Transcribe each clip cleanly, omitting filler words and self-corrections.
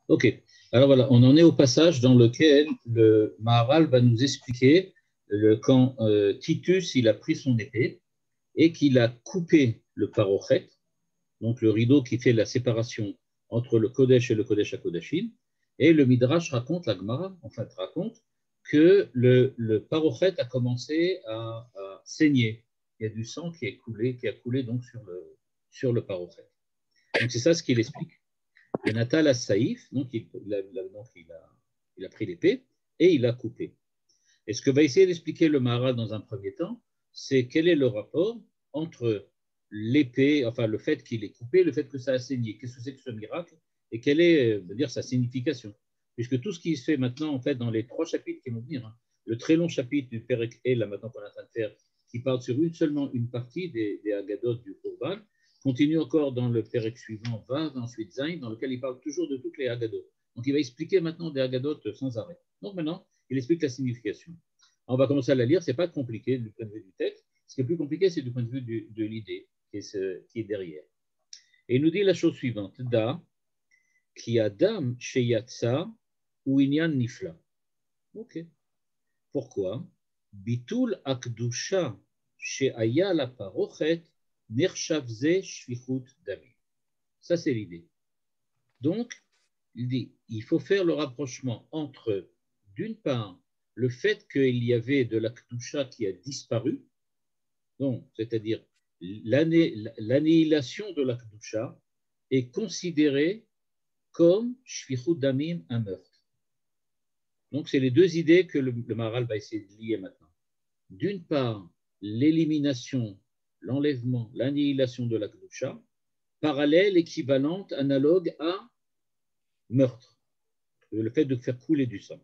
Ok, alors voilà, on en est au passage dans lequel le Maharal va nous expliquer quand Titus il a pris son épée et qu'il a coupé le parochet, donc le rideau qui fait la séparation entre le Kodesh et le Kodesh HaKodashim, et le Midrash raconte, la Gemara en fait raconte, que le parochet a commencé à saigner. Il y a du sang qui a coulé donc sur le parochet. Donc c'est ça ce qu'il explique. Et Natal a Saïf, donc il a pris l'épée et il a coupé. Et ce que va essayer d'expliquer le Maharal dans un premier temps, c'est quel est le rapport entre l'épée, enfin le fait qu'il ait coupé, le fait que ça a saigné. Qu'est-ce que c'est que ce miracle et quelle est, dire, sa signification. Puisque tout ce qui se fait maintenant, en fait, dans les 3 chapitres qui vont venir, hein, le très long chapitre du Perek El, là maintenant qu'on est en train de faire, qui parle sur seulement une partie des Haggadot du Korban, continue encore dans le Perek suivant, Vav, ensuite Zayn, dans lequel il parle toujours de toutes les Haggadot. Donc il va expliquer maintenant des Haggadot sans arrêt. Donc maintenant, il explique la signification. On va commencer à la lire, ce n'est pas compliqué du point de vue du texte. Ce qui est plus compliqué, c'est du point de vue de l'idée qui est derrière. Et il nous dit la chose suivante. Da, ki adam sheyatsa ou inyan nifla. Ok. Pourquoi? Bitul akdusha sheaya la parochet nershavze shvichut dami. Ça, c'est l'idée. Donc, il dit, il faut faire le rapprochement entre, d'une part, le fait qu'il y avait de la Kedusha qui a disparu, donc, c'est-à-dire l'annihilation de la Kedusha est considérée comme Shvichut Damim, un meurtre. Donc, c'est les deux idées que le Maharal va essayer de lier maintenant. D'une part, l'élimination, l'enlèvement, l'annihilation de la Kedusha, parallèle, équivalente, analogue à meurtre, le fait de faire couler du sang.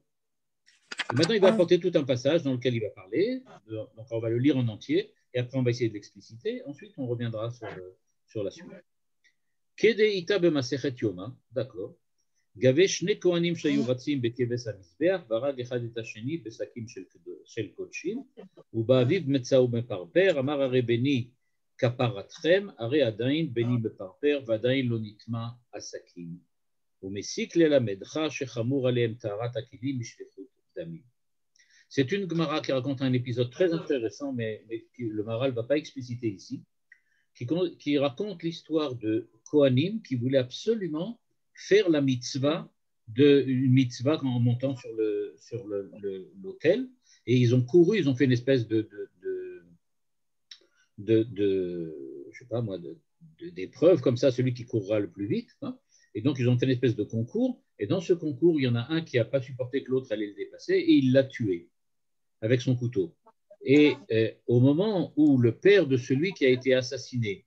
Et maintenant, il va apporter tout un passage dans lequel il va parler, donc on va le lire en entier, et après on va essayer de l'expliciter, ensuite on reviendra sur la suite. Kedeita b'masechet yoma, d'accord. Gave shne kohanim shayu ratzim bekeves hamizbeach, varag echad et hasheni besakim shel kodshim, ובאביב מצא ומפרפר, אמר הרי בני כפרתכם, הרי עדיין בני מפרפר ועדיין לא נטמע הסכין. ומסיק ללמדך שחמור עליהם טהרת הכלים משפיכות דמים. C'est une Gemara qui raconte un épisode très intéressant, mais le Maharal ne va pas expliciter ici, qui raconte l'histoire de Kohanim qui voulaient absolument faire la mitzvah, une mitzvah en montant sur l'autel, et ils ont couru, ils ont fait une espèce je sais pas moi, d'épreuve comme ça, celui qui courra le plus vite, hein. Et donc ils ont fait une espèce de concours, et dans ce concours, il y en a un qui n'a pas supporté que l'autre allait le dépasser, et il l'a tué avec son couteau. Et au moment où le père de celui qui a été assassiné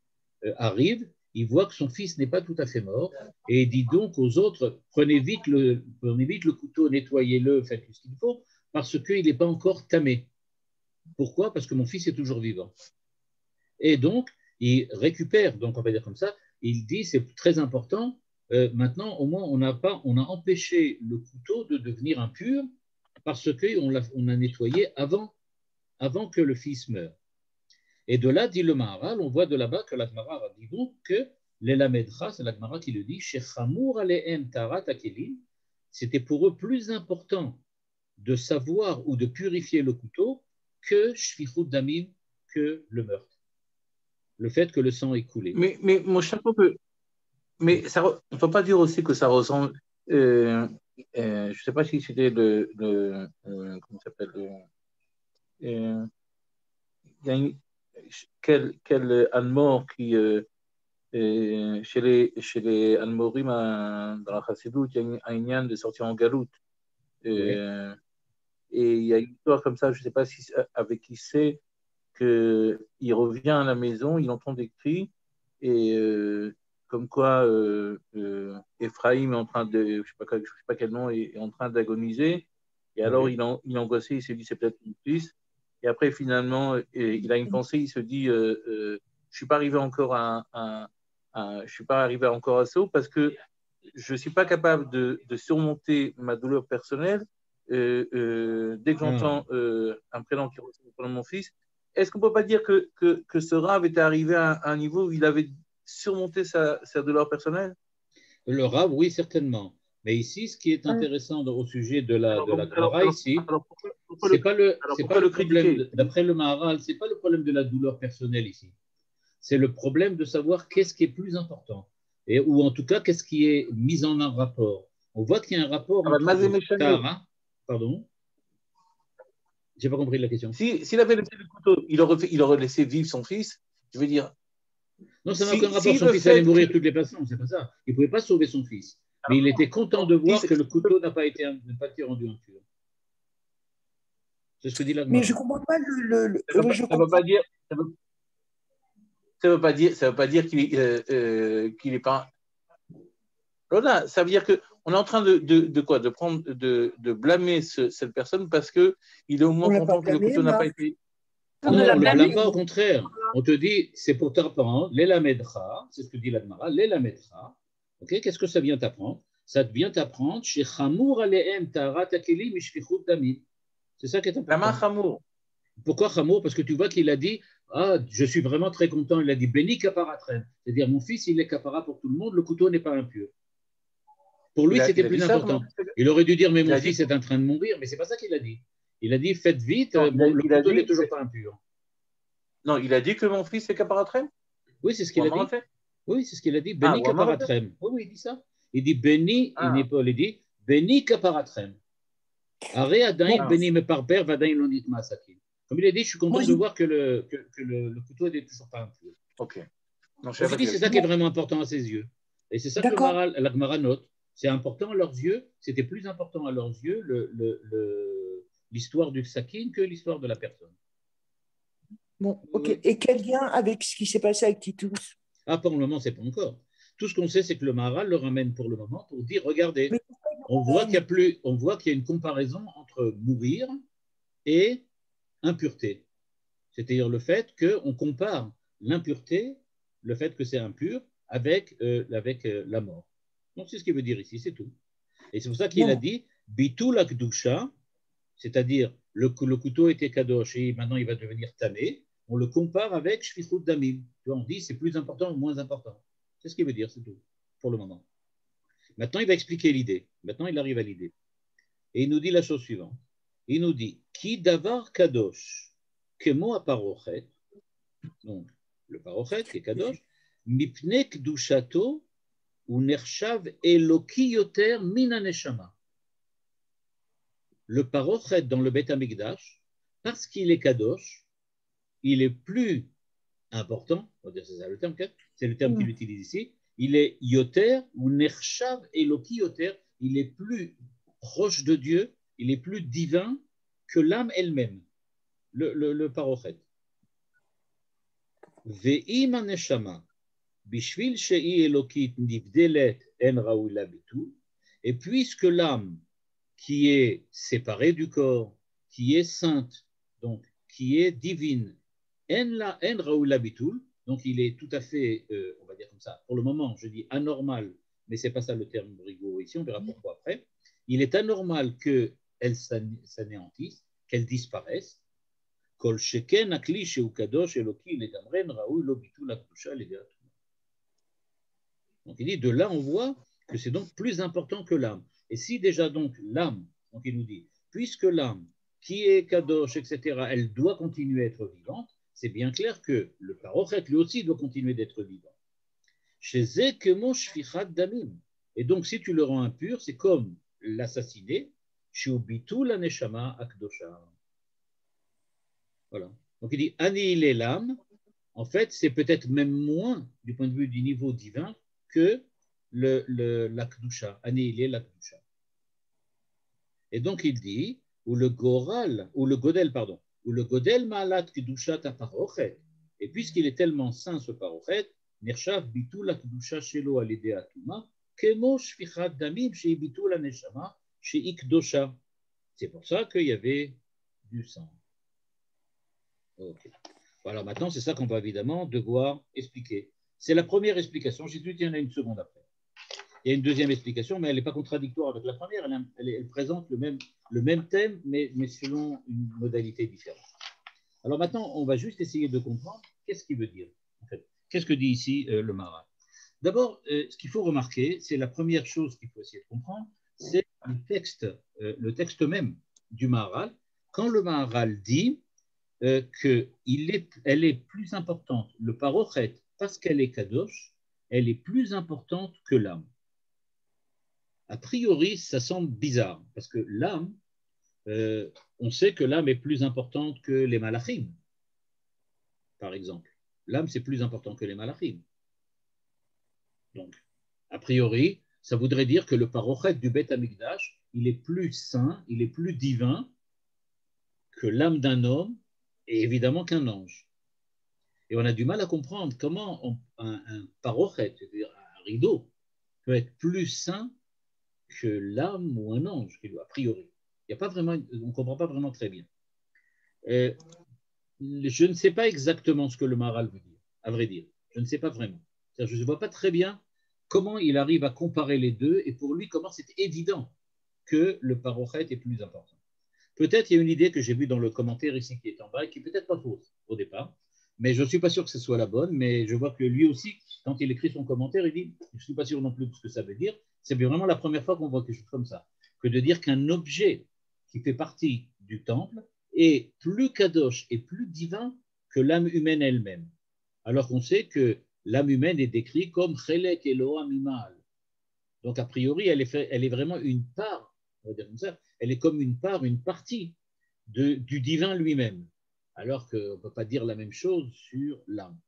arrive, il voit que son fils n'est pas tout à fait mort, et il dit donc aux autres, prenez vite le couteau, nettoyez-le, faites tout ce qu'il faut, parce qu'il n'est pas encore tamé. Pourquoi? Parce que mon fils est toujours vivant. Et donc, il récupère, donc on va dire comme ça, il dit, c'est très important, maintenant au moins on a empêché le couteau de devenir impur, parce qu'on a nettoyé avant que le fils meure. Et de là, dit le Maharal, on voit de là-bas que la Gemara dit donc que l'Elamedra, c'est la Gemara qui le dit, Shechamour alehem tarat akelim, c'était pour eux plus important de savoir ou de purifier le couteau que shvichut damim, que le meurtre. Le fait que le sang est coulé. Mais mon chapeau peut. Mais ça, on ne peut pas dire aussi que ça ressemble. Je ne sais pas si c'était comment ça s'appelle il y a quel Almor qui chez les Almorim dans la Chassidoute, il y a un Inyan de sortir en galoute. Et il y a une histoire comme ça, je ne sais pas si avec qui c'est, qu'il revient à la maison, il entend des cris et comme quoi Ephraïm est en train de, je ne sais pas quel nom, est en train d'agoniser. Et alors il est angoissé, il se dit c'est peut-être mon fils. Et après finalement, il a une pensée, il se dit je suis pas arrivé encore je suis pas arrivé encore à ça parce que je suis pas capable de surmonter ma douleur personnelle. Dès que j'entends un prénom qui ressemble au prénom de mon fils, est-ce qu'on peut pas dire que ce Rav était arrivé à un niveau où il avait surmonté sa douleur personnelle? Le Rav, oui, certainement. Mais ici, ce qui est intéressant au sujet de la Gemara ici, c'est pas le problème, d'après le Maharal, c'est pas le problème de la douleur personnelle ici. C'est le problème de savoir qu'est-ce qui est plus important, ou en tout cas, qu'est-ce qui est mis en un rapport. On voit qu'il y a un rapport entre Tahara, pardon, j'ai pas compris la question. S'il avait laissé le couteau, il aurait laissé vivre son fils, je veux dire. Non, ça n'a aucun rapport. Son fils allait mourir de toutes les façons, c'est pas ça. Il ne pouvait pas sauver son fils. Mais il était content de voir que le couteau n'a pas été rendu impur. C'est ce que dit la Gemara. Mais je ne comprends pas Ça ne veut pas dire qu'il n'est pas. Voilà, ça veut dire qu'on est en train de blâmer cette personne parce qu'il est au moins content que le couteau n'a pas été. Non, on ne le blâme pas, au contraire. On te dit, c'est pour t'apprendre, l'élamedra, c'est ce que dit la Gemara, l'élamedra. Okay, qu'est-ce que ça vient t'apprendre? Ça vient t'apprendre chez Chamour alehem taharat hakelim mishfichut damim. C'est ça qui est important. Lama Chamour. Pourquoi Chamour? Parce que tu vois qu'il a dit, je suis vraiment très content, il a dit, béni kaparatrem. C'est-à-dire, mon fils, il est kapara pour tout le monde, le couteau n'est pas impur. Pour lui, c'était plus important. Il aurait dû dire, mais mon fils est en train de mourir, mais ce n'est pas ça qu'il a dit. Il a dit, faites vite, le couteau n'est toujours pas impur. Non, il a dit que mon fils est kaparatrem? Oui, c'est ce qu'il a dit. Oui, c'est ce qu'il a dit, béni kaparatrem. Oui, il dit ça. Il dit, béni, il dit, béni kaparatrem. Are adain béni me parper, vadain l'onit masakim. Comme il a dit, je suis content de voir que le couteau n'est toujours pas impur. Ok. Je dis, c'est ça qui est vraiment important à ses yeux. Et c'est ça que la Gemara note. C'est important à leurs yeux, c'était plus important à leurs yeux l'histoire du sakin que l'histoire de la personne. Bon, ok. Et quel lien avec ce qui s'est passé avec Titus? Pour le moment, c'est pas encore. Tout ce qu'on sait, c'est que le Maharal le ramène pour le moment pour dire, regardez, on voit qu'il y a une comparaison entre mourir et impureté. C'est-à-dire le fait qu'on compare l'impureté, le fait que c'est impur, avec la mort. Donc, c'est ce qu'il veut dire ici, c'est tout. Et c'est pour ça qu'il a dit Bitul Akdusha, c'est-à-dire le couteau était kadosh et maintenant il va devenir tamé. On le compare avec Shfichut Damim. On dit c'est plus important ou moins important. C'est ce qu'il veut dire, c'est tout, pour le moment. Maintenant, il va expliquer l'idée. Maintenant, il arrive à l'idée. Et il nous dit la chose suivante. Il nous dit Ki davar kadosh, kemo aparochet, donc le parochet qui est kadosh, mipne kdushato, ou nershav eloki yoter min haneshama. Le parochet dans le Beth Amikdash, parce qu'il est kadosh, il est plus important, on va dire c'est ça le terme, c'est le terme qu'il utilise ici, il est yoter ou nershav eloki yoter, il est plus proche de Dieu, il est plus divin que l'âme elle-même, le parochet. Ve'im haneshama. Bishvil shei elokit nivdelet en raoula bitul. Et puisque l'âme qui est séparée du corps, qui est sainte, donc qui est divine, en raoula bitul, donc il est tout à fait, on va dire comme ça, pour le moment, je dis anormal, mais c'est pas ça le terme Brigot ici, on verra pourquoi après. Il est anormal qu'elle s'anéantisse, qu'elle disparaisse. Kol sheken akli sheu kadosh eloki legamren raoul lo bitul akdusha legat. Donc il dit, de là on voit que c'est donc plus important que l'âme. Et si déjà donc l'âme, donc il nous dit, puisque l'âme qui est kadosh, etc., elle doit continuer à être vivante, c'est bien clair que le parochet lui aussi doit continuer d'être vivant. Chez Zekemo shfichat damim. Et donc si tu le rends impur, c'est comme l'assassiner, chez Ubitu la neshama akdosha. Voilà. Donc il dit, annihiler l'âme, en fait, c'est peut-être même moins du point de vue du niveau divin que l'akdusha, annihiler l'akdusha. Et donc il dit, ou le godel ma'alat kdusha ta parochet, et puisqu'il est tellement saint ce parochet, nershav bitul akdusha shelo alidei atuma, kemo shfichat damim shei bitul aneshama shei kdosha. C'est pour ça qu'il y avait du sang. Ok. Voilà, maintenant c'est ça qu'on va évidemment devoir expliquer. C'est la première explication. J'ai dit qu'il y en a une seconde après. Il y a une deuxième explication, mais elle n'est pas contradictoire avec la première. Elle présente le même thème, mais selon une modalité différente. Alors maintenant, on va juste essayer de comprendre qu'est-ce qu'il veut dire. En fait, qu'est-ce que dit ici le Maharal. D'abord, ce qu'il faut remarquer, c'est la première chose qu'il faut essayer de comprendre, c'est le texte même du Maharal. Quand le Maharal dit qu'elle est plus importante, le parochet, parce qu'elle est kadosh, elle est plus importante que l'âme. A priori, ça semble bizarre, parce que l'âme, on sait que l'âme est plus importante que les malachim, par exemple. L'âme, c'est plus important que les malachim. Donc, a priori, ça voudrait dire que le parochet du Beth Amikdash, il est plus saint, il est plus divin que l'âme d'un homme et évidemment qu'un ange. Et on a du mal à comprendre comment un parochet, c'est-à-dire un rideau, peut être plus saint que l'âme ou un ange, a priori. Il y a pas vraiment, on ne comprend pas vraiment très bien. Je ne sais pas exactement ce que le Maharal veut dire, à vrai dire. Je ne sais pas vraiment. Je ne vois pas très bien comment il arrive à comparer les deux et pour lui, comment c'est évident que le parochet est plus important. Peut-être il y a une idée que j'ai vue dans le commentaire ici qui est en bas et qui est peut-être pas fausse au départ, mais je ne suis pas sûr que ce soit la bonne, mais je vois que lui aussi, quand il écrit son commentaire, il dit, je ne suis pas sûr non plus de ce que ça veut dire, c'est vraiment la première fois qu'on voit quelque chose comme ça, que de dire qu'un objet qui fait partie du temple est plus kadosh et plus divin que l'âme humaine elle-même. Alors qu'on sait que l'âme humaine est décrite comme chelek Elohim imal. Donc a priori, elle est vraiment une part, on va dire comme ça, elle est comme une part, une partie du divin lui-même, alors qu'on ne peut pas dire la même chose sur l'âme.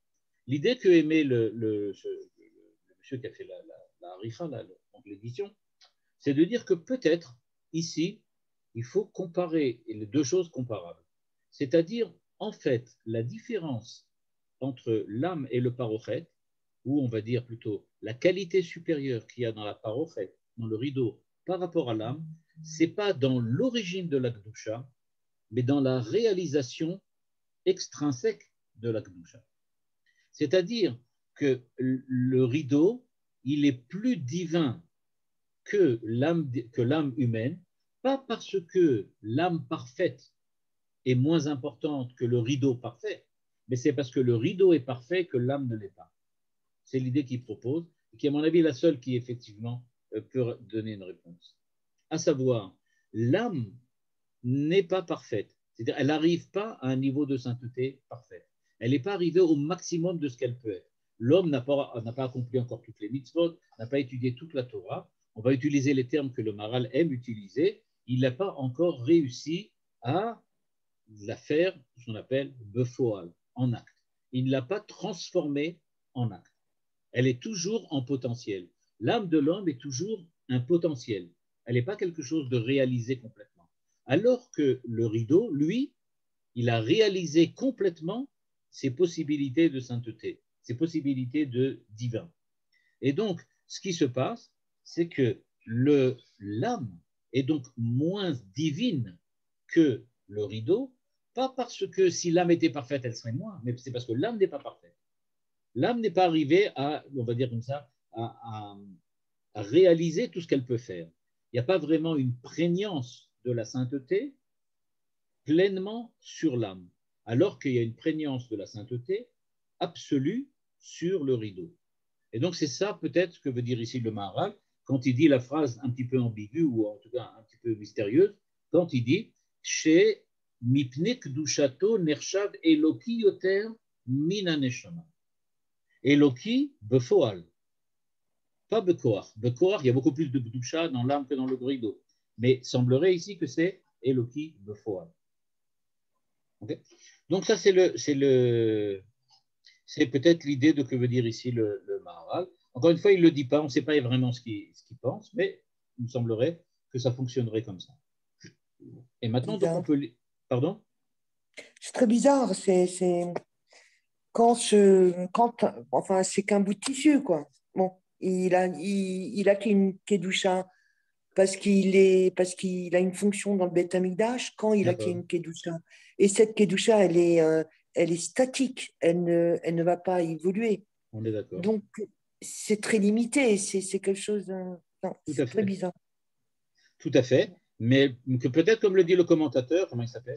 L'idée que aimait le monsieur qui a fait la haricha, l'édition, c'est de dire que peut-être, ici, il faut comparer les deux choses comparables. C'est-à-dire, en fait, la différence entre l'âme et le parochet, ou on va dire plutôt la qualité supérieure qu'il y a dans la parochet, dans le rideau, par rapport à l'âme, c'est pas dans l'origine de la Kedusha, mais dans la réalisation extrinsèque de la Kedusha. C'est-à-dire que le rideau, il est plus divin que l'âme humaine, pas parce que l'âme parfaite est moins importante que le rideau parfait, mais c'est parce que le rideau est parfait que l'âme ne l'est pas. C'est l'idée qu'il propose, et qui est à mon avis la seule qui effectivement peut donner une réponse. À savoir, l'âme n'est pas parfaite, c'est-à-dire elle n'arrive pas à un niveau de sainteté parfait. Elle n'est pas arrivée au maximum de ce qu'elle peut être. L'homme n'a pas accompli encore toutes les mitzvot, n'a pas étudié toute la Torah. On va utiliser les termes que le Maharal aime utiliser. Il n'a pas encore réussi à la faire, ce qu'on appelle befoal, en acte. Il ne l'a pas transformée en acte. Elle est toujours en potentiel. L'âme de l'homme est toujours un potentiel. Elle n'est pas quelque chose de réalisé complètement. Alors que le rideau, lui, il a réalisé complètement ses possibilités de sainteté, ses possibilités de divin. Et donc, ce qui se passe, c'est que l'âme est donc moins divine que le rideau, pas parce que si l'âme était parfaite, elle serait moins, mais c'est parce que l'âme n'est pas parfaite. L'âme n'est pas arrivée à, on va dire comme ça, à réaliser tout ce qu'elle peut faire. Il n'y a pas vraiment une prégnance de la sainteté pleinement sur l'âme, alors qu'il y a une prégnance de la sainteté absolue sur le rideau. Et donc c'est ça peut-être ce que veut dire ici le Maharal quand il dit la phrase un petit peu ambiguë ou en tout cas un petit peu mystérieuse, quand il dit chez mipne kedushato nershav eloki yoter min haneshama. Eloki befoal, pas bekoar. Bekoar, il y a beaucoup plus de kedusha dans l'âme que dans le rideau. Mais semblerait ici que c'est Eloki befoal. Okay. Donc ça c'est peut-être l'idée de que veut dire ici le Maharal. Encore une fois, il ne le dit pas, on ne sait pas vraiment ce qu'il pense, mais il me semblerait que ça fonctionnerait comme ça. Et maintenant, donc, on peut... Pardon? C'est très bizarre, enfin, c'est qu'un bout de tissu, quoi. Bon, il a qu'une kedusha parce qu'il a une fonction dans le Beth Amikdash quand il a une kedusha. Et cette kedusha, elle est statique, elle ne va pas évoluer. On est d'accord. Donc, c'est très limité, c'est quelque chose c'est très bizarre. Tout à fait, mais que peut-être, comme le dit le commentateur, comment il s'appelle?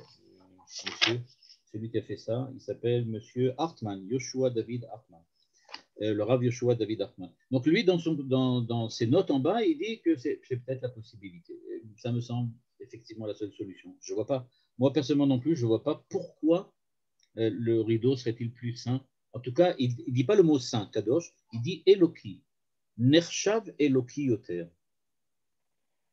Monsieur, c'est lui qui a fait ça, il s'appelle Monsieur Hartmann, Yoshua David Hartmann. le Rav Yoshua David Hartman. Donc lui, dans ses notes en bas, il dit que c'est peut-être la possibilité. Ça me semble effectivement la seule solution. Je vois pas, moi personnellement non plus, je ne vois pas pourquoi le rideau serait-il plus saint. En tout cas, il ne dit pas le mot saint, Kadosh, il dit Eloki, Nershav Eloki Yoter.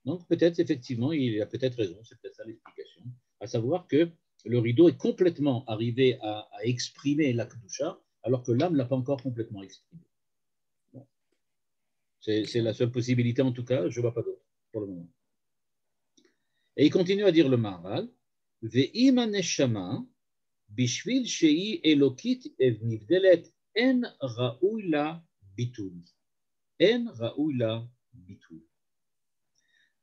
Donc peut-être effectivement, il a peut-être raison, c'est peut-être ça l'explication, à savoir que le rideau est complètement arrivé à exprimer la Kedusha, alors que l'âme ne l'a pas encore complètement exprimé. Bon. C'est la seule possibilité en tout cas, je ne vois pas d'autre pour le moment. Et il continue à dire le Maharal, Ve'ima neshama, bishvil shei elokit evnivdelet en ra'ui la bitul. En ra'ui la bitul.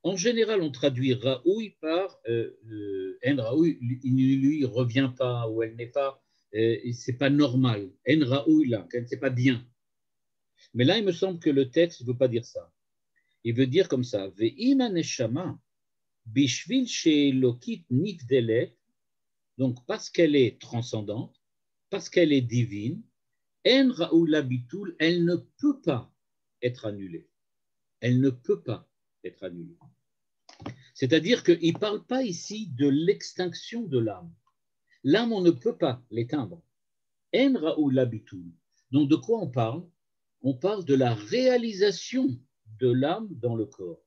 En général, on traduit Raoui par En Raoui, il ne lui revient pas ou elle n'est pas, c'est pas normal. En Raoui là, c'est pas bien. Mais là, il me semble que le texte ne veut pas dire ça. Il veut dire comme ça Ve'ima neshama bishvil she'elokit nifdelet, donc parce qu'elle est transcendante, parce qu'elle est divine, En Raoui la bitul, elle ne peut pas être annulée. Elle ne peut pas être annulée. C'est-à-dire qu'il ne parle pas ici de l'extinction de l'âme. L'âme, on ne peut pas l'éteindre. En Raoul Labitul. Donc de quoi on parle? On parle de la réalisation de l'âme dans le corps.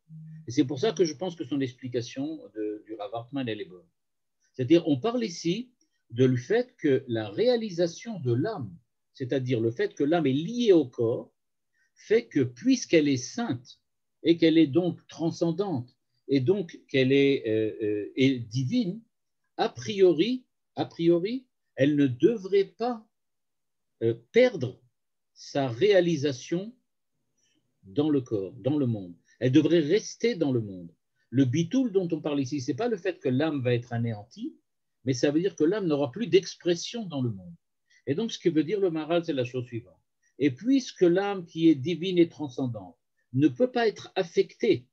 Et c'est pour ça que je pense que son explication du Rav Hartman, elle est bonne. C'est-à-dire, on parle ici du fait que la réalisation de l'âme, c'est-à-dire le fait que l'âme est liée au corps, fait que puisqu'elle est sainte et qu'elle est donc transcendante, et donc qu'elle est divine, a priori, elle ne devrait pas perdre sa réalisation dans le corps, dans le monde. Elle devrait rester dans le monde. Le bitoul dont on parle ici, ce n'est pas le fait que l'âme va être anéantie, mais ça veut dire que l'âme n'aura plus d'expression dans le monde. Et donc, ce que veut dire le Maharal, c'est la chose suivante. Et puisque l'âme qui est divine et transcendante ne peut pas être affectée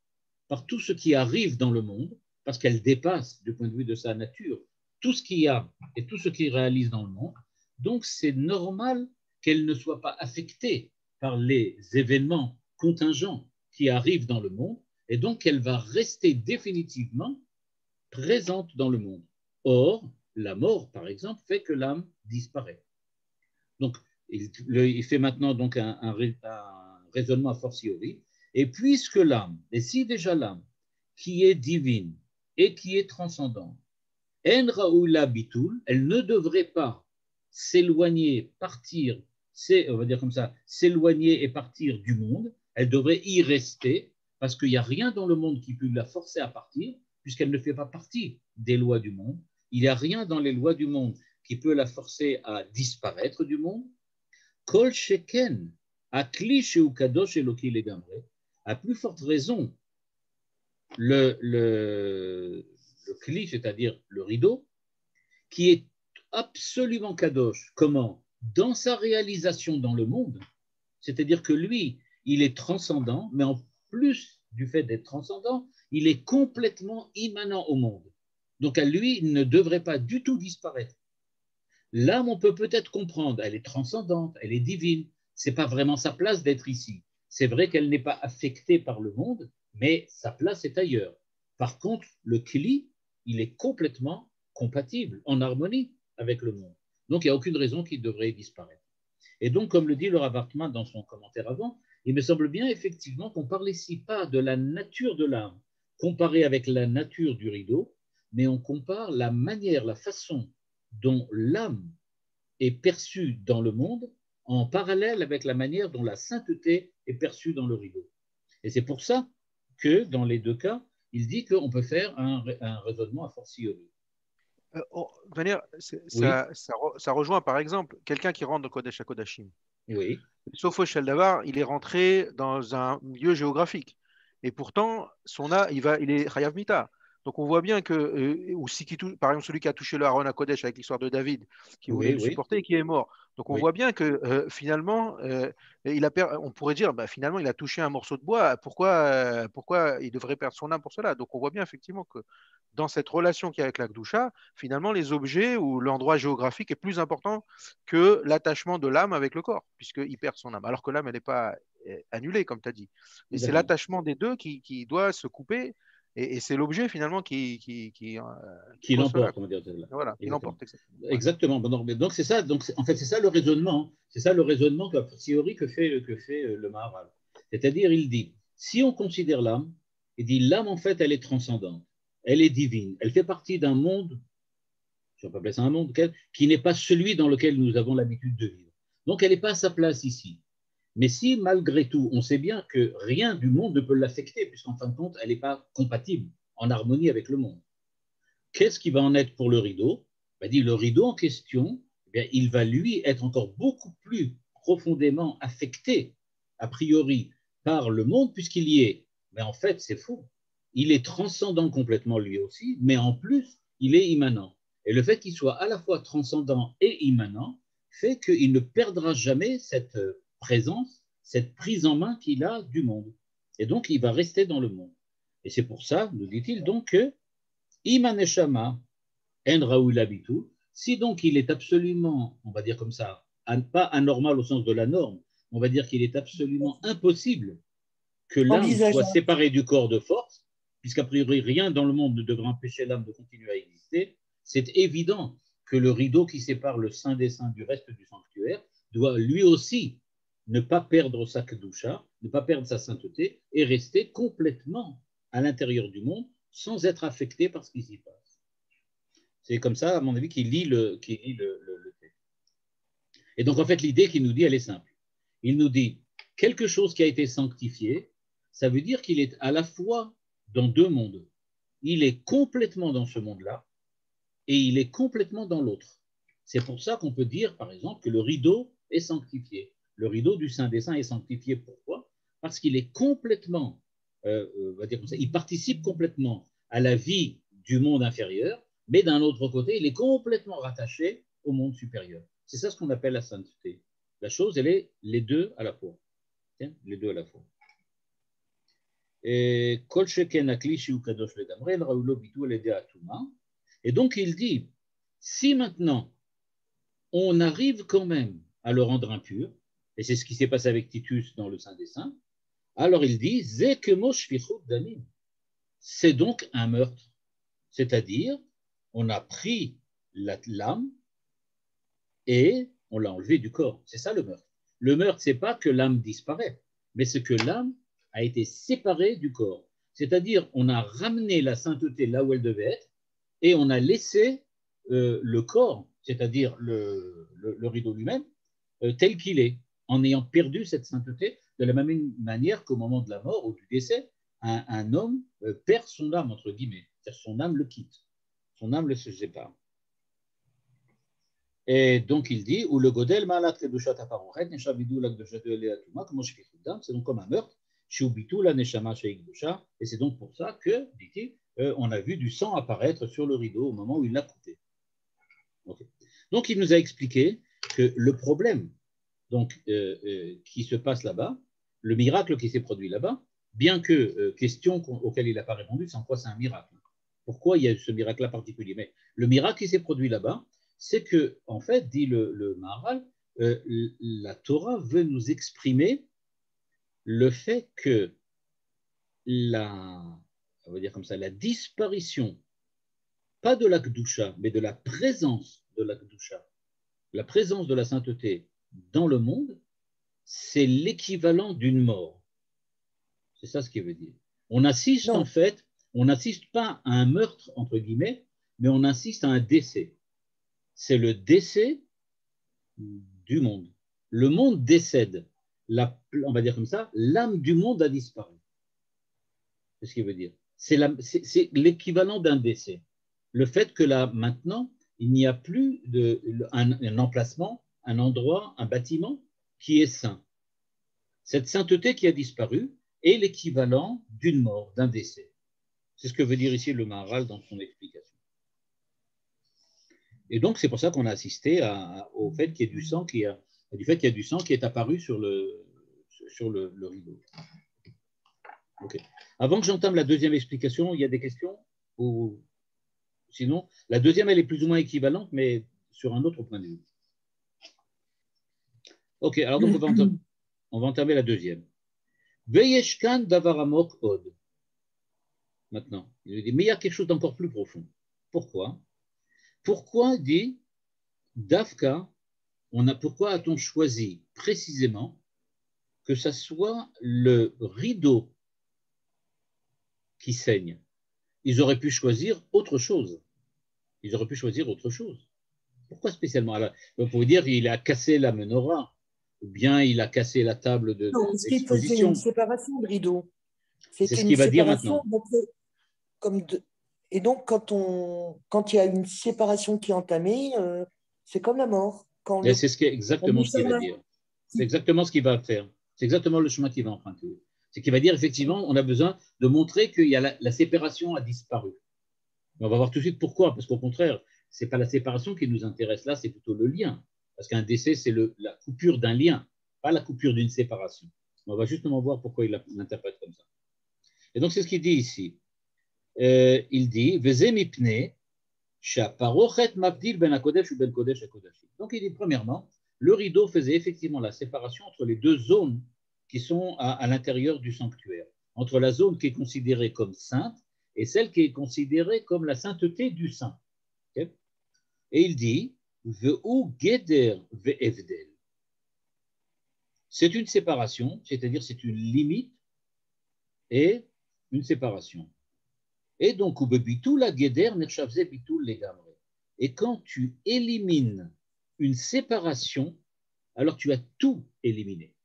par tout ce qui arrive dans le monde, parce qu'elle dépasse, du point de vue de sa nature, tout ce qu'il y a et tout ce qu'il réalise dans le monde, donc c'est normal qu'elle ne soit pas affectée par les événements contingents qui arrivent dans le monde, et donc elle va rester définitivement présente dans le monde. Or, la mort, par exemple, fait que l'âme disparaît. Donc, il fait maintenant donc un raisonnement a fortiori. Et puisque l'âme, et si déjà l'âme, qui est divine et qui est transcendante, en raoula bitul, elle ne devrait pas s'éloigner, partir, on va dire comme ça, s'éloigner et partir du monde, elle devrait y rester, parce qu'il n'y a rien dans le monde qui peut la forcer à partir, puisqu'elle ne fait pas partie des lois du monde. Il n'y a rien dans les lois du monde qui peut la forcer à disparaître du monde. Kol sheken, akli sheu kadosh eloki legamre, à plus forte raison, le kli, c'est-à-dire le rideau, qui est absolument kadosh. Comment? Dans sa réalisation dans le monde, c'est-à-dire que lui, il est transcendant, mais en plus du fait d'être transcendant, il est complètement immanent au monde. Donc à lui, il ne devrait pas du tout disparaître. L'âme, on peut peut-être comprendre, elle est transcendante, elle est divine, ce n'est pas vraiment sa place d'être ici. C'est vrai qu'elle n'est pas affectée par le monde, mais sa place est ailleurs. Par contre, le kli, il est complètement compatible, en harmonie avec le monde. Donc, il n'y a aucune raison qu'il devrait disparaître. Et donc, comme le dit le Rav Hartman dans son commentaire avant, il me semble bien effectivement qu'on ne parle ici pas de la nature de l'âme comparée avec la nature du rideau, mais on compare la manière, la façon dont l'âme est perçue dans le monde en parallèle avec la manière dont la sainteté est perçue dans le rideau. Et c'est pour ça que dans les deux cas, il dit qu'on peut faire un raisonnement a fortiori. De manière, Oui. ça rejoint par exemple quelqu'un qui rentre dans Kodesh HaKodashim. Oui. Sauf Shel Davar, il est rentré dans un lieu géographique. Et pourtant, il est Chayav Mita. Donc on voit bien que, par exemple, celui qui a touché le Aaron à Kodesh avec l'histoire de David, qui voulait le supporter et qui est mort. Donc on voit bien que finalement, on pourrait dire, bah, finalement, il a touché un morceau de bois, pourquoi il devrait perdre son âme pour cela? Donc on voit bien effectivement que dans cette relation qu'il y a avec la Gdusha, finalement, les objets ou l'endroit géographique est plus important que l'attachement de l'âme avec le corps, puisqu'il perd son âme, alors que l'âme, elle n'est pas annulée, comme tu as dit. Mais c'est l'attachement des deux qui doit se couper, et c'est l'objet finalement qui cause cela. l'emporte, on va dire. Voilà, qui l'emporte. Exactement. Donc c'est ça. Donc en fait, c'est ça le raisonnement. C'est ça le raisonnement a priori que fait le Maharal. C'est-à-dire, il dit, si on considère l'âme, il dit l'âme en fait, elle est transcendante, elle est divine, elle fait partie d'un monde, je ne vais pas appeler ça un monde, qui n'est pas celui dans lequel nous avons l'habitude de vivre. Donc elle n'est pas à sa place ici. Mais si malgré tout, on sait bien que rien du monde ne peut l'affecter, puisqu'en fin de compte, elle n'est pas compatible, en harmonie avec le monde. Qu'est-ce qui va en être pour le rideau? Ben, dit le rideau en question, eh bien, il va lui être encore beaucoup plus profondément affecté, a priori, par le monde, puisqu'il y est. Mais en fait, c'est faux. Il est transcendant complètement lui aussi, mais en plus, il est immanent. Et le fait qu'il soit à la fois transcendant et immanent fait qu'il ne perdra jamais cette présence, cette prise en main qu'il a du monde. Et donc, il va rester dans le monde. Et c'est pour ça, nous dit-il, donc, que Imaneshama en Raoulabitu, si donc il est absolument, on va dire comme ça, pas anormal au sens de la norme, on va dire qu'il est absolument impossible que l'âme soit séparée du corps de force, puisqu'a priori rien dans le monde ne devrait empêcher l'âme de continuer à exister, c'est évident que le rideau qui sépare le saint des saints du reste du sanctuaire doit lui aussi ne pas perdre sa kedusha, ne pas perdre sa sainteté et rester complètement à l'intérieur du monde sans être affecté par ce qui s'y passe. C'est comme ça, à mon avis, qu'il lit le texte. Et donc, en fait, l'idée qu'il nous dit, elle est simple. Il nous dit, quelque chose qui a été sanctifié, ça veut dire qu'il est à la fois dans deux mondes. Il est complètement dans ce monde-là et il est complètement dans l'autre. C'est pour ça qu'on peut dire, par exemple, que le rideau est sanctifié. Le rideau du Saint des Saints est sanctifié. Pourquoi? Parce qu'il est complètement, on va dire comme ça, il participe complètement à la vie du monde inférieur, mais d'un autre côté, il est complètement rattaché au monde supérieur. C'est ça ce qu'on appelle la sainteté. La chose, elle est les deux à la fois. Les deux à la fois. Et donc il dit, si maintenant on arrive quand même à le rendre impur, et c'est ce qui s'est passé avec Titus dans le Saint des Saints, alors il dit, c'est donc un meurtre. C'est-à-dire, on a pris l'âme et on l'a enlevée du corps. C'est ça le meurtre. Le meurtre, c'est pas que l'âme disparaît, mais c'est que l'âme a été séparée du corps. C'est-à-dire, on a ramené la sainteté là où elle devait être et on a laissé le corps, c'est-à-dire le rideau lui-même, tel qu'il est, en ayant perdu cette sainteté de la même manière qu'au moment de la mort ou du décès, un homme perd son âme, entre guillemets, c'est-à-dire son âme le quitte, son âme le se sépare. Et donc il dit, ou le godel malat kedushat haparuchet neshavidu la kedushat eleatuma comme shfichudam, c'est donc comme un meurtre, shubitu la neshama sheikdusha, et c'est donc pour ça que, dit-il, on a vu du sang apparaître sur le rideau au moment où il l'a coupé. Okay. Donc il nous a expliqué que le problème donc, qui se passe là-bas, le miracle qui s'est produit là-bas, bien que question auquel il n'a pas répondu, c'est en quoi c'est un miracle. Pourquoi il y a ce miracle-là particulier? Mais le miracle qui s'est produit là-bas, c'est que, en fait, dit le Maharal, la Torah veut nous exprimer le fait que on va dire comme ça, la disparition, pas de la Kedusha, mais de la présence de la Kedusha, la présence de la sainteté dans le monde, c'est l'équivalent d'une mort. C'est ça ce qu'il veut dire. On assiste en fait, on n'assiste pas à un meurtre, entre guillemets, mais on assiste à un décès. C'est le décès du monde. Le monde décède. On va dire comme ça, l'âme du monde a disparu. C'est ce qu'il veut dire. C'est l'équivalent d'un décès. Le fait que là, maintenant, il n'y a plus un emplacement, un endroit, un bâtiment qui est saint. Cette sainteté qui a disparu est l'équivalent d'une mort, d'un décès. C'est ce que veut dire ici le Maharal dans son explication. Et donc, c'est pour ça qu'on a assisté au fait qu'il y ait du sang qui est apparu sur le rideau. Okay. Avant que j'entame la deuxième explication, il y a des questions? Ou sinon, la deuxième, elle est plus ou moins équivalente, mais sur un autre point de vue. Ok, alors donc on va entamer la deuxième. Veyeshkan davaramok od. Maintenant, il dit, mais il y a quelque chose d'encore plus profond. Pourquoi? Pourquoi, dit Dafka, pourquoi a-t-on choisi précisément que ça soit le rideau qui saigne? Ils auraient pu choisir autre chose. Pourquoi spécialement? Alors, on pourrait dire qu'il a cassé la menorah, ou bien il a cassé la table Non, parce qu'il faisait d'exposition. une séparation de rideau. C'est ce qu'il va dire maintenant. Et donc, quand il y a une séparation qui est entamée, c'est comme la mort. C'est exactement ce qu'il va dire. C'est exactement ce qu'il va faire. C'est exactement le chemin qu'il va emprunter. C'est qu'il va dire, effectivement, on a besoin de montrer que la séparation a disparu. Mais on va voir tout de suite pourquoi. Parce qu'au contraire, ce n'est pas la séparation qui nous intéresse là, c'est plutôt le lien. Parce qu'un décès, c'est la coupure d'un lien, pas la coupure d'une séparation. On va justement voir pourquoi il l'interprète comme ça. Et donc, c'est ce qu'il dit ici. Il dit donc il dit premièrement, le rideau faisait effectivement la séparation entre les deux zones qui sont à l'intérieur du sanctuaire, entre la zone qui est considérée comme sainte et celle qui est considérée comme la sainteté du saint. Okay? Et il dit c'est une séparation, c'est-à-dire c'est une limite et une séparation. Et donc, et quand tu élimines une séparation, alors tu as tout éliminé.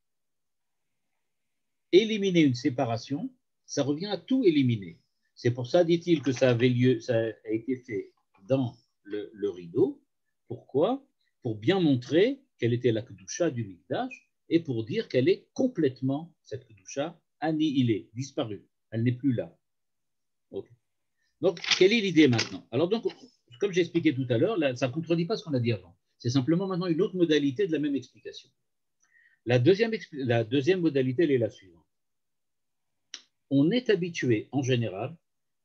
Éliminer une séparation, ça revient à tout éliminer. C'est pour ça, dit-il, que ça a été fait dans le rideau. Pourquoi? Pour bien montrer quelle était la kedusha du mikdash et pour dire qu'elle est complètement, cette kedusha, annihilée, disparue. Elle n'est plus là. Okay. Donc, quelle est l'idée maintenant? Alors, donc, comme j'ai expliqué tout à l'heure, ça ne contredit pas ce qu'on a dit avant. C'est simplement maintenant une autre modalité de la même explication. La deuxième modalité, elle est la suivante. On est habitué, en général,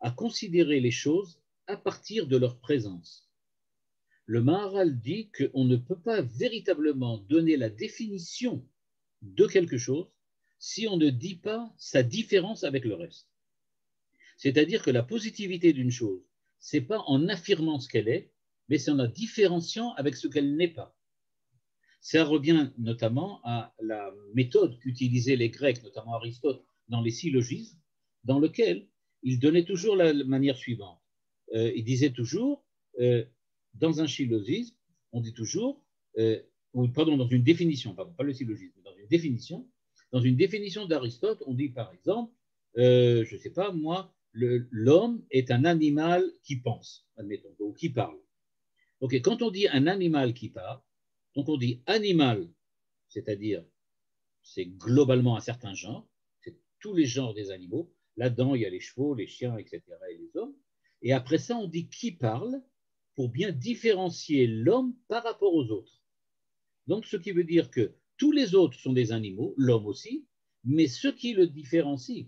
à considérer les choses à partir de leur présence. Le Maharal dit qu'on ne peut pas véritablement donner la définition de quelque chose si on ne dit pas sa différence avec le reste. C'est-à-dire que la positivité d'une chose, ce n'est pas en affirmant ce qu'elle est, mais c'est en la différenciant avec ce qu'elle n'est pas. Ça revient notamment à la méthode qu'utilisaient les Grecs, notamment Aristote, dans les syllogismes, dans lequel il donnait toujours la manière suivante. Il disait toujours, dans un syllogisme, on dit toujours, dans une définition, pardon, pas le syllogisme, dans une définition d'Aristote, on dit par exemple, je ne sais pas moi, l'homme est un animal qui pense, admettons, ou qui parle. Ok, quand on dit un animal qui parle, donc on dit animal, c'est-à-dire c'est globalement un certain genre, c'est tous les genres des animaux. Là-dedans, il y a les chevaux, les chiens, etc. et les hommes. Et après ça, on dit qui parle pour bien différencier l'homme par rapport aux autres. Donc, ce qui veut dire que tous les autres sont des animaux, l'homme aussi, mais ce qui le différencie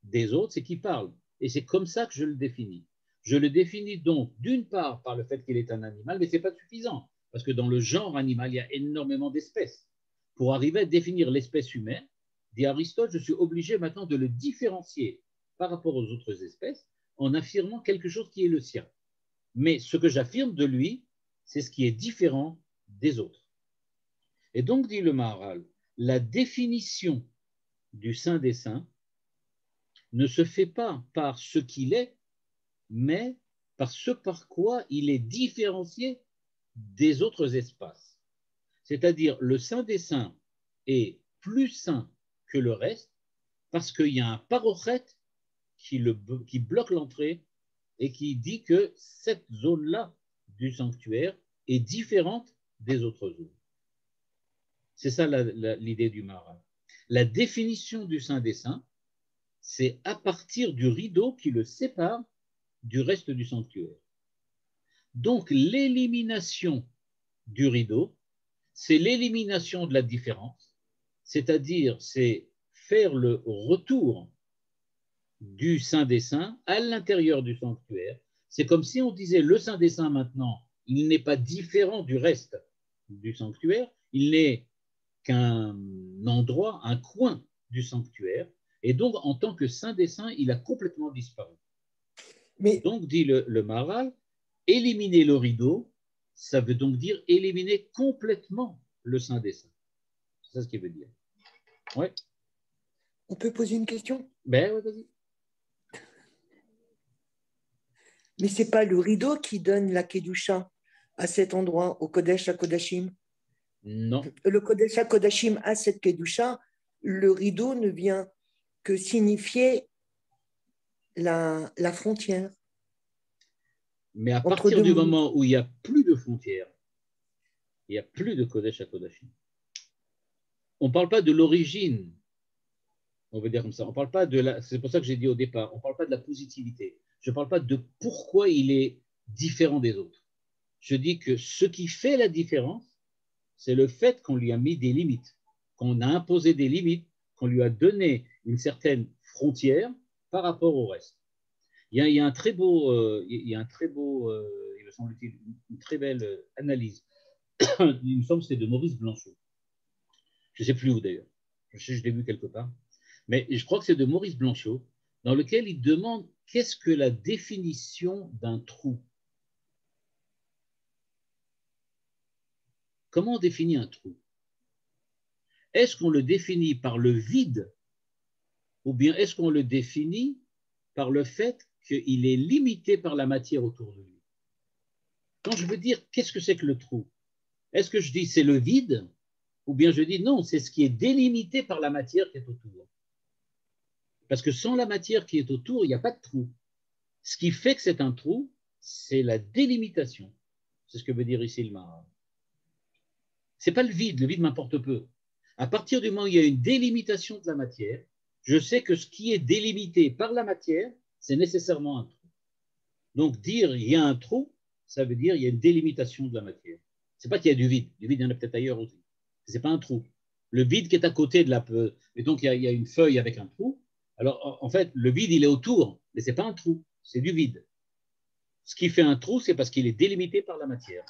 des autres, c'est qui parle. Et c'est comme ça que je le définis. Je le définis donc d'une part par le fait qu'il est un animal, mais ce n'est pas suffisant, parce que dans le genre animal, il y a énormément d'espèces. Pour arriver à définir l'espèce humaine, dit Aristote, je suis obligé maintenant de le différencier par rapport aux autres espèces en affirmant quelque chose qui est le sien. Mais ce que j'affirme de lui, c'est ce qui est différent des autres. Et donc, dit le Maharal, la définition du Saint des Saints ne se fait pas par ce qu'il est, mais par ce par quoi il est différencié des autres espaces. C'est-à-dire, le Saint des Saints est plus saint que le reste parce qu'il y a un parochet qui bloque l'entrée et qui dit que cette zone-là du sanctuaire est différente des autres zones. C'est ça l'idée du Maharal. La définition du Saint des Saints, c'est à partir du rideau qui le sépare du reste du sanctuaire. Donc, l'élimination du rideau, c'est l'élimination de la différence, c'est-à-dire c'est faire le retour du Saint des Saints à l'intérieur du sanctuaire. C'est comme si on disait le Saint des Saints maintenant, il n'est pas différent du reste du sanctuaire, il n'est qu'un endroit, un coin du sanctuaire, et donc en tant que Saint des Saints, il a complètement disparu. Mais Donc, dit le Maharal, éliminer le rideau, ça veut donc dire éliminer complètement le Saint des Saints. C'est ça ce qu'il veut dire. Ouais. on peut poser une question? Ben, ouais, vas-y. Mais ce n'est pas le rideau qui donne la Kedusha à cet endroit, au Kodesh HaKodashim. Non. Le Kodesh HaKodashim a cette Kedusha, le rideau ne vient que signifier la frontière. Mais à Entre partir deux du mondes. moment où il n'y a plus de frontières, il n'y a plus de Kodesh HaKodashim. On ne parle pas de l'origine, on veut dire comme ça. On parle pas de la. C'est pour ça que j'ai dit au départ, on ne parle pas de la positivité. Je ne parle pas de pourquoi il est différent des autres. Je dis que ce qui fait la différence, c'est le fait qu'on lui a mis des limites, qu'on a imposé des limites, qu'on lui a donné une certaine frontière par rapport au reste. Il y a un très beau, il me semble-t-il, une très belle analyse. Il me semble que c'est de Maurice Blanchot. Je ne sais plus où d'ailleurs. Je l'ai vu quelque part. Mais je crois que c'est de Maurice Blanchot, dans lequel il demande qu'est-ce que la définition d'un trou. Comment on définit un trou? Est-ce qu'on le définit par le vide ou bien est-ce qu'on le définit par le fait qu'il est limité par la matière autour de lui? Quand je veux dire qu'est-ce que c'est que le trou, est-ce que je dis c'est le vide ou bien je dis non, c'est ce qui est délimité par la matière qui est autour? Parce que sans la matière qui est autour, il n'y a pas de trou. Ce qui fait que c'est un trou, c'est la délimitation. C'est ce que veut dire ici le Maharal. Ce n'est pas le vide m'importe peu. À partir du moment où il y a une délimitation de la matière, je sais que ce qui est délimité par la matière, c'est nécessairement un trou. Donc dire il y a un trou, ça veut dire il y a une délimitation de la matière. Ce n'est pas qu'il y a du vide il y en a peut-être ailleurs aussi. Ce n'est pas un trou. Le vide qui est à côté de la... Et donc il y a une feuille avec un trou. Alors en fait, le vide, il est autour, mais ce n'est pas un trou, c'est du vide. Ce qui fait un trou, c'est parce qu'il est délimité par la matière.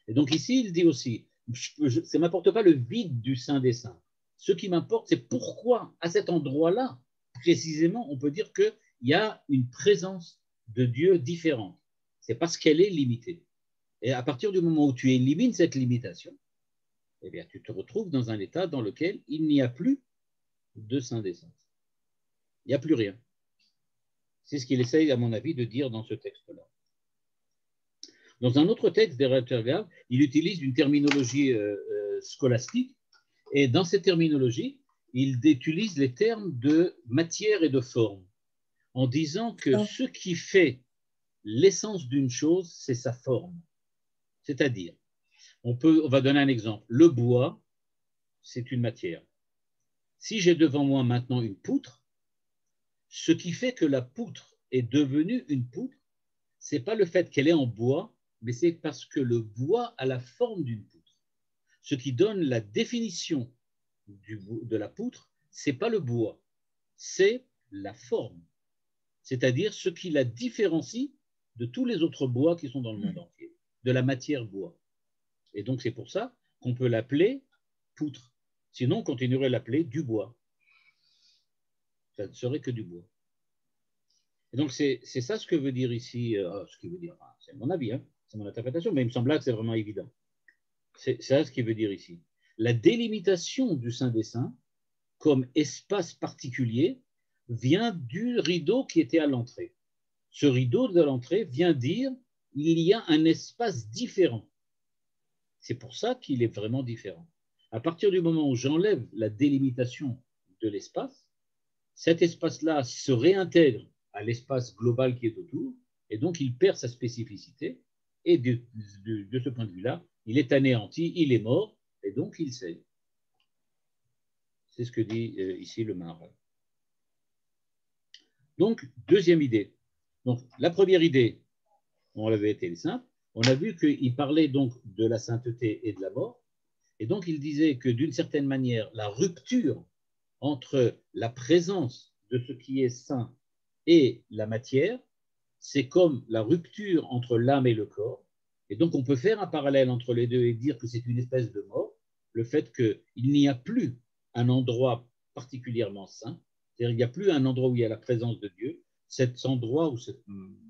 Et donc ici, il dit aussi, ça ne m'importe pas le vide du Saint des Saints. Ce qui m'importe, c'est pourquoi, à cet endroit-là, précisément, on peut dire qu'il y a une présence de Dieu différente. C'est parce qu'elle est limitée. Et à partir du moment où tu élimines cette limitation, eh bien, tu te retrouves dans un état dans lequel il n'y a plus de Saint des Saints. Il n'y a plus rien. C'est ce qu'il essaye, à mon avis, de dire dans ce texte-là. Dans un autre texte des Rattergard, il utilise une terminologie scolastique, et dans cette terminologie, il utilise les termes de matière et de forme, en disant que ce qui fait l'essence d'une chose, c'est sa forme. C'est-à-dire, on va donner un exemple. Le bois, c'est une matière. Si j'ai devant moi maintenant une poutre, ce qui fait que la poutre est devenue une poutre, ce n'est pas le fait qu'elle est en bois, mais c'est parce que le bois a la forme d'une poutre. Ce qui donne la définition de la poutre, ce n'est pas le bois, c'est la forme. C'est-à-dire ce qui la différencie de tous les autres bois qui sont dans le monde entier, de la matière bois. Et donc c'est pour ça qu'on peut l'appeler poutre. Sinon, on continuerait à l'appeler du bois. Ça ne serait que du bois. Et donc c'est ça ce que veut dire ici, ce qui veut dire, c'est mon avis, hein, c'est mon interprétation, mais il me semble là que c'est vraiment évident. C'est ça ce qu'il veut dire ici. La délimitation du Saint des Saints comme espace particulier vient du rideau qui était à l'entrée. Ce rideau de l'entrée vient dire il y a un espace différent. C'est pour ça qu'il est vraiment différent. À partir du moment où j'enlève la délimitation de l'espace, cet espace-là se réintègre à l'espace global qui est autour, et donc il perd sa spécificité, et de ce point de vue-là, il est anéanti, il est mort, et donc il sait. C'est ce que dit ici le Maharal. Donc, deuxième idée. Donc, la première idée, on l'avait été simple. on a vu qu'il parlait donc de la sainteté et de la mort. Et donc, il disait que d'une certaine manière, la rupture entre la présence de ce qui est saint et la matière, c'est comme la rupture entre l'âme et le corps. Et donc, on peut faire un parallèle entre les deux et dire que c'est une espèce de mort, le fait qu'il n'y a plus un endroit particulièrement saint, c'est-à-dire qu'il n'y a plus un endroit où il y a la présence de Dieu. Cet endroit, on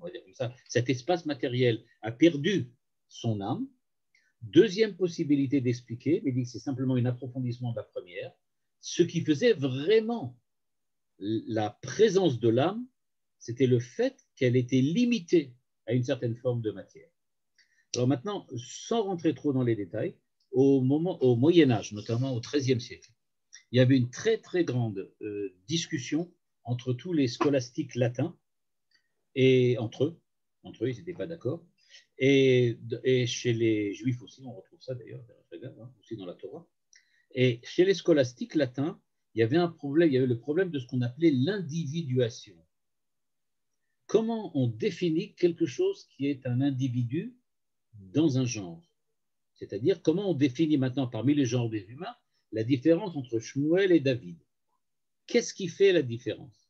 va dire comme ça, cet espace matériel a perdu son âme. Deuxième possibilité d'expliquer, mais dit que c'est simplement un approfondissement de la première, ce qui faisait vraiment la présence de l'âme, c'était le fait qu'elle était limitée à une certaine forme de matière. Alors maintenant, sans rentrer trop dans les détails, au Moyen-Âge, notamment au XIIIe siècle, il y avait une très très grande discussion entre tous les scolastiques latins et entre eux, ils n'étaient pas d'accord. Et chez les juifs aussi, on retrouve ça d'ailleurs, aussi dans la Torah. Et chez les scolastiques latins, il y avait un problème, il y avait le problème de ce qu'on appelait l'individuation. Comment on définit quelque chose qui est un individu dans un genre? C'est-à-dire comment on définit maintenant parmi les genres des humains la différence entre Shmuel et David. Qu'est-ce qui fait la différence?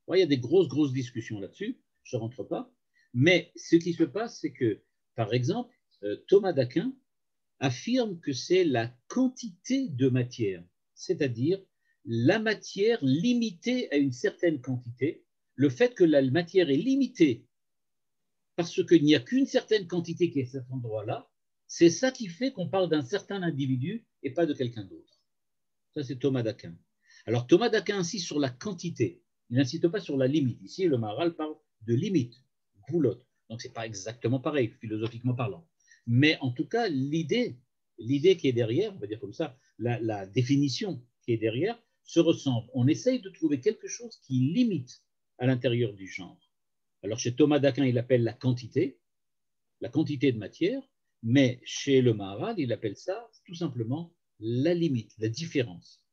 Alors, il y a des grosses discussions là-dessus, je ne rentre pas, mais ce qui se passe, c'est que, par exemple, Thomas d'Aquin affirme que c'est la quantité de matière, c'est-à-dire la matière limitée à une certaine quantité, le fait que la matière est limitée parce qu'il n'y a qu'une certaine quantité qui est à cet endroit-là, c'est ça qui fait qu'on parle d'un certain individu et pas de quelqu'un d'autre. Ça, c'est Thomas d'Aquin. Alors, Thomas d'Aquin insiste sur la quantité, il n'insiste pas sur la limite. Ici, le Maharal parle de limite, boulotte. Donc, ce n'est pas exactement pareil, philosophiquement parlant. Mais en tout cas, l'idée qui est derrière, on va dire comme ça, la définition qui est derrière, se ressemble. On essaye de trouver quelque chose qui limite à l'intérieur du genre. Alors, chez Thomas d'Aquin, il appelle la quantité de matière, mais chez le Maharal, il appelle ça tout simplement la limite, la différence.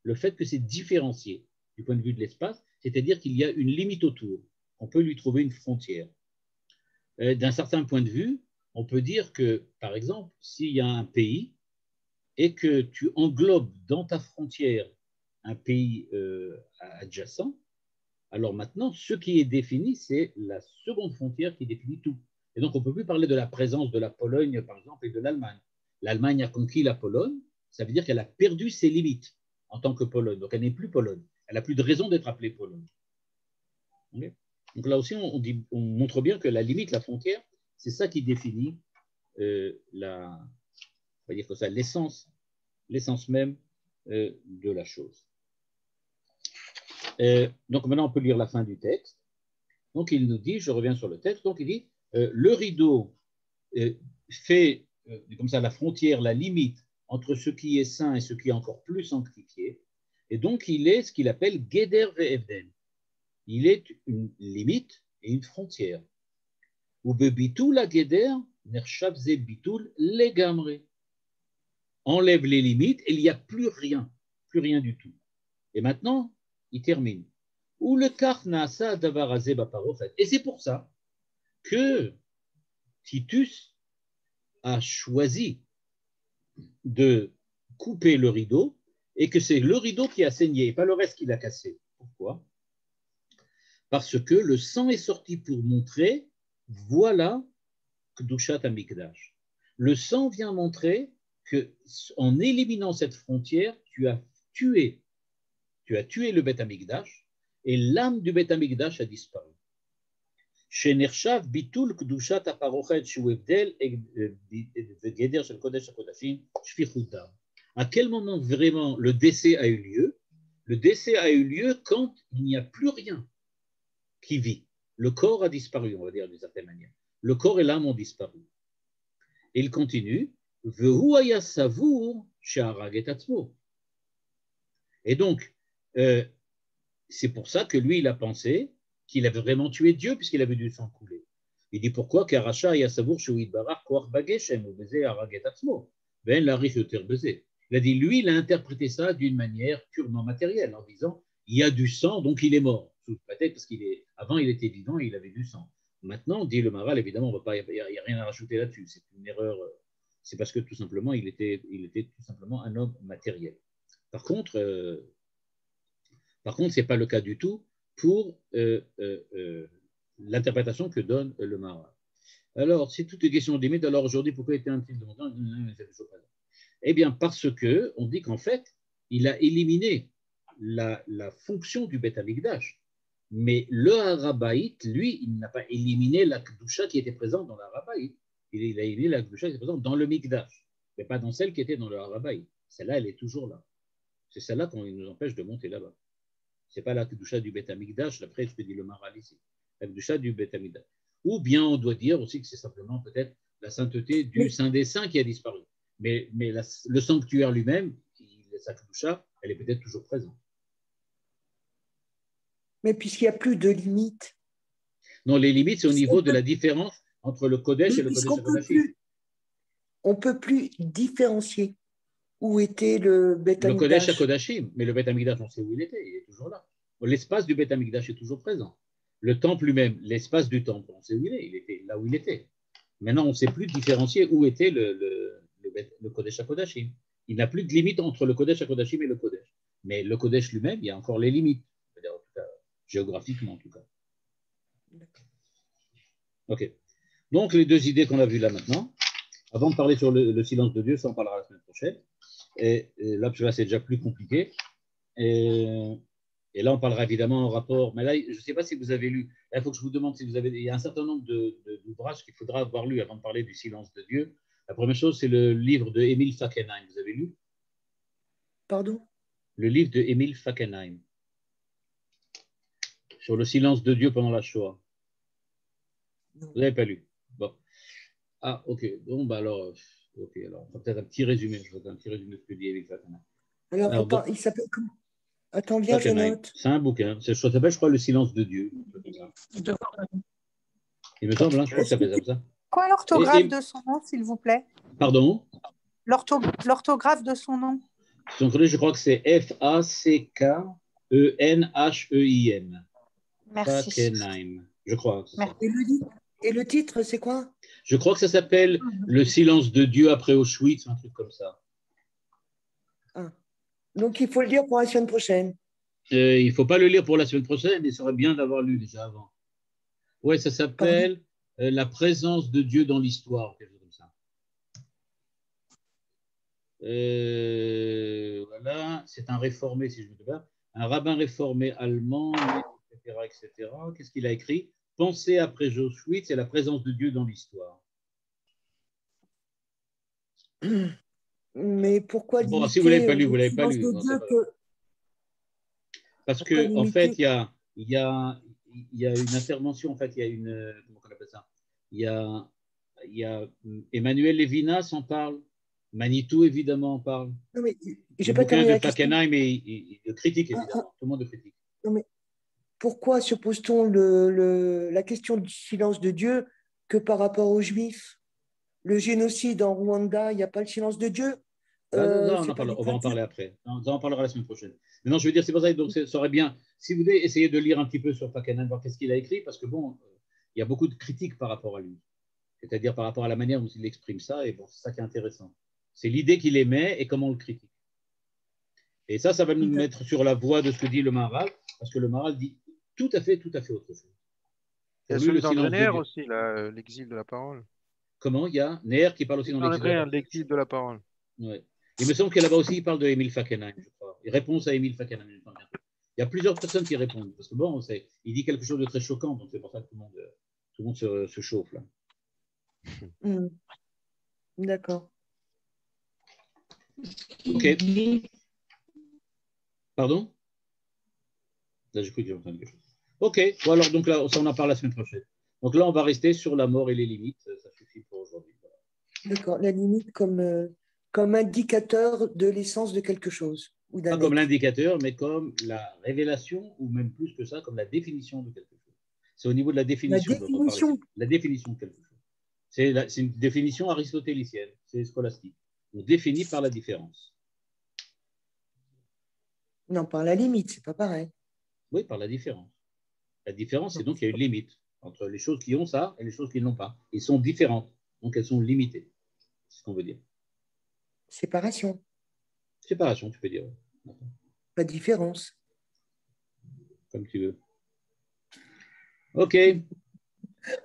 Le fait que c'est différencié du point de vue de l'espace, c'est-à-dire qu'il y a une limite autour. On peut lui trouver une frontière. D'un certain point de vue, on peut dire que, par exemple, s'il y a un pays et que tu englobes dans ta frontière un pays adjacent, alors maintenant, ce qui est défini, c'est la seconde frontière qui définit tout. Et donc, on ne peut plus parler de la présence de la Pologne, par exemple, et de l'Allemagne. L'Allemagne a conquis la Pologne, ça veut dire qu'elle a perdu ses limites en tant que Pologne. Donc, elle n'est plus Pologne. Elle n'a plus de raison d'être appelée Pologne. Okay. Donc, là aussi, on montre bien que la limite, la frontière, c'est ça qui définit l'essence même de la chose. Donc, maintenant, on peut lire la fin du texte. Donc, il nous dit, je reviens sur le texte, donc il dit, le rideau fait comme ça la frontière, la limite entre ce qui est saint et ce qui est encore plus sanctifié. Et donc, il est ce qu'il appelle Geder ve'Evden. Il est une limite et une frontière. Ou bebitul la Geder, nershav ze bitul legamre. Enlève les limites et il n'y a plus rien du tout. Et maintenant, il termine. Ou le karna sa davarazé baparochet. Et c'est pour ça que Titus a choisi de couper le rideau et que c'est le rideau qui a saigné et pas le reste qui l'a cassé. Pourquoi? Parce que le sang est sorti pour montrer, voilà Kedushat HaMikdash. Le sang vient montrer que en éliminant cette frontière, tu as tué le Beth HaMikdash et l'âme du Beth HaMikdash a disparu. שנחשב ביטול קדושת הפרוכת שהוא הבדל וגדר של קודש הקודשים, שפיכות דם. À quel moment vraiment le décès a eu lieu? Le décès a eu lieu quand il n'y a plus rien qui vit. Le corps a disparu, on va dire d'une certaine manière. Le corps et l'âme ont disparu. Et il continue, והוא היה סבור שהרג את עצמו. Et donc, c'est pour ça que lui, il a pensé qu'il avait vraiment tué Dieu puisqu'il avait du sang couler. Il dit pourquoi? Car Racha et Savour Shouid Barak Koach Bageshem ou Bezé Araget Atzmo. Ben Larich Yoter Bezé. Il a dit lui, il a interprété ça d'une manière purement matérielle en disant il y a du sang donc il est mort. Sous prétexte parce avant il était vivant et il avait du sang. Maintenant, dit le Maharal, évidemment, il n'y a rien à rajouter là-dessus. C'est une erreur. C'est parce que tout simplement, il était tout simplement un homme matériel. Par contre, ce n'est pas le cas du tout pour l'interprétation que donne le Maharal. Alors, c'est toute une question de limite. Alors aujourd'hui, pourquoi était-il demandé? Eh bien, parce qu'on dit qu'en fait, il a éliminé la fonction du Beth Amikdash. Mais le Harabaït, lui, il n'a pas éliminé la Kedusha qui était présente dans le Harabaït. Il a éliminé la Kedusha qui était présente dans le Mikdash, mais pas dans celle qui était dans le Harabaït. Celle-là, elle est toujours là. C'est celle-là qu'on nous empêche de monter là-bas. Ce n'est pas la Kedusha du Beth Amikdash, d'après ce que dit le Maharal ici. La Kedusha du Beth Amikdash. Ou bien on doit dire aussi que c'est simplement peut-être la sainteté du Saint des Saints qui a disparu. Mais le sanctuaire lui-même, sa Kedusha, elle est peut-être toujours présente. Mais puisqu'il n'y a plus de limites. Non, les limites, c'est au niveau de la différence entre le Kodesh et le Kodesh HaKodashim. On ne peut plus différencier où était le Beth Amikdash. Le Kodesh HaKodashim, mais le Beth Amikdash, on sait où il était, il est toujours là. L'espace du Beth Amikdash est toujours présent. Le temple lui-même, l'espace du temple, on sait où il était là où il était. Maintenant, on ne sait plus différencier où était le Kodesh HaKodashim. Il n'a plus de limite entre le Kodesh HaKodashim et le Kodesh. Mais le Kodesh lui-même, il y a encore les limites. En tout cas, géographiquement en tout cas. Ok. Donc les deux idées qu'on a vues là maintenant, avant de parler sur le silence de Dieu, ça on parlera la semaine prochaine. Et là, c'est déjà plus compliqué. Et là, on parlera évidemment en rapport. Mais là, je ne sais pas si vous avez lu. Là, il faut que je vous demande si vous avez. Il y a un certain nombre d'ouvrages qu'il faudra avoir lu avant de parler du silence de Dieu. La première chose, c'est le livre de Emil Fackenheim. Vous avez lu? Pardon? Le livre de Emil Fackenheim sur le silence de Dieu pendant la Shoah. Vous n'avez pas lu? Bon. Ah, ok. Bon, bah alors, ok. Alors, on va peut-être un petit résumé. Je vais un petit résumé de ce que dit Emil Fackenheim. Alors il s'appelle comment? Attends, viens, je note. C'est un bouquin. Ça s'appelle, je crois, Le silence de Dieu. Il me semble, hein, je crois que ça s'appelle comme ça. Quoi l'orthographe de son nom, s'il vous plaît? Pardon? L'orthographe de son nom. Son nom, je crois que c'est Fackenheim. Merci. Fackenheim, je crois. Et le titre, c'est quoi? Je crois que ça s'appelle Le silence de Dieu après Auschwitz, un truc comme ça. Ah. Donc, il faut le lire pour la semaine prochaine. Il ne faut pas le lire pour la semaine prochaine, il serait bien d'avoir lu déjà avant. Oui, ça s'appelle La présence de Dieu dans l'histoire, quelque chose comme ça. Voilà, c'est un réformé, si je ne me trompe pas, un rabbin réformé allemand, etc. Qu'est-ce qu'il a écrit? Penser après Auschwitz et la présence de Dieu dans l'histoire. Mais pourquoi limiter? Bon, si vous ne l'avez pas lu, vous ne l'avez pas lu. Non, parce que en fait, il y a une intervention, en fait, il y a une, comment on appelle ça? Il y a Emmanuel Levinas en parle, Manitou évidemment en parle. Non, mais j'ai pas terminé de Fackenheim et il critique évidemment, tout le monde le critique. Non, mais pourquoi se pose-t-on la question du silence de Dieu que par rapport aux Juifs? Le génocide en Rwanda, il n'y a pas le silence de Dieu? On va en parler après. On en parlera la semaine prochaine. Mais non, je veux dire, c'est pour ça que ça serait bien, si vous voulez, essayer de lire un petit peu sur Fackenheim, voir qu'est-ce qu'il a écrit, parce que bon, il y a beaucoup de critiques par rapport à lui. C'est-à-dire par rapport à la manière dont il exprime ça, et bon, c'est ça qui est intéressant. C'est l'idée qu'il émet et comment on le critique. Et ça va nous mettre sur la voie de ce que dit le Maharal, parce que le Maharal dit tout à fait autre chose. Il y a celui d'André Neher aussi, l'exil de la parole. Comment? Il y a Neher qui parle aussi dans l'exil de la parole. Ouais. Il me semble que là-bas aussi, il parle de Emil Fackenheim, je crois. Il répond à Emil Fackenheim. Il y a plusieurs personnes qui répondent, parce que bon, il dit quelque chose de très choquant, donc c'est pour ça que tout le monde se chauffe là. D'accord. Ok. Pardon? Là, j'ai cru que j'ai entendu quelque chose. Ok. Bon, alors, donc là, ça, on en parle la semaine prochaine. Donc là, on va rester sur la mort et les limites. Ça suffit pour aujourd'hui. Voilà. D'accord. La limite comme indicateur de l'essence de quelque chose. Ou pas comme l'indicateur, mais comme la révélation, ou même plus que ça, comme la définition de quelque chose. C'est au niveau de la définition. La définition de quelque chose. C'est une définition aristotélicienne, c'est scolastique. On définit par la différence. Non, par la limite, c'est pas pareil. Oui, par la différence. La différence, c'est donc qu'il y a une limite. entre les choses qui ont ça et les choses qui n'ont pas. Elles sont différentes, donc elles sont limitées. C'est ce qu'on veut dire. Séparation. Séparation, tu peux dire. Pas de différence. Comme tu veux. Ok.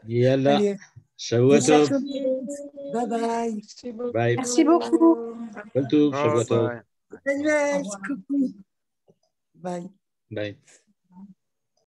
Yalla. Allez. Shavua tov. Bye bye. Bye. Merci beaucoup. Kol tov. Shavua tov. Emmanuel, coucou. Bye. Bye.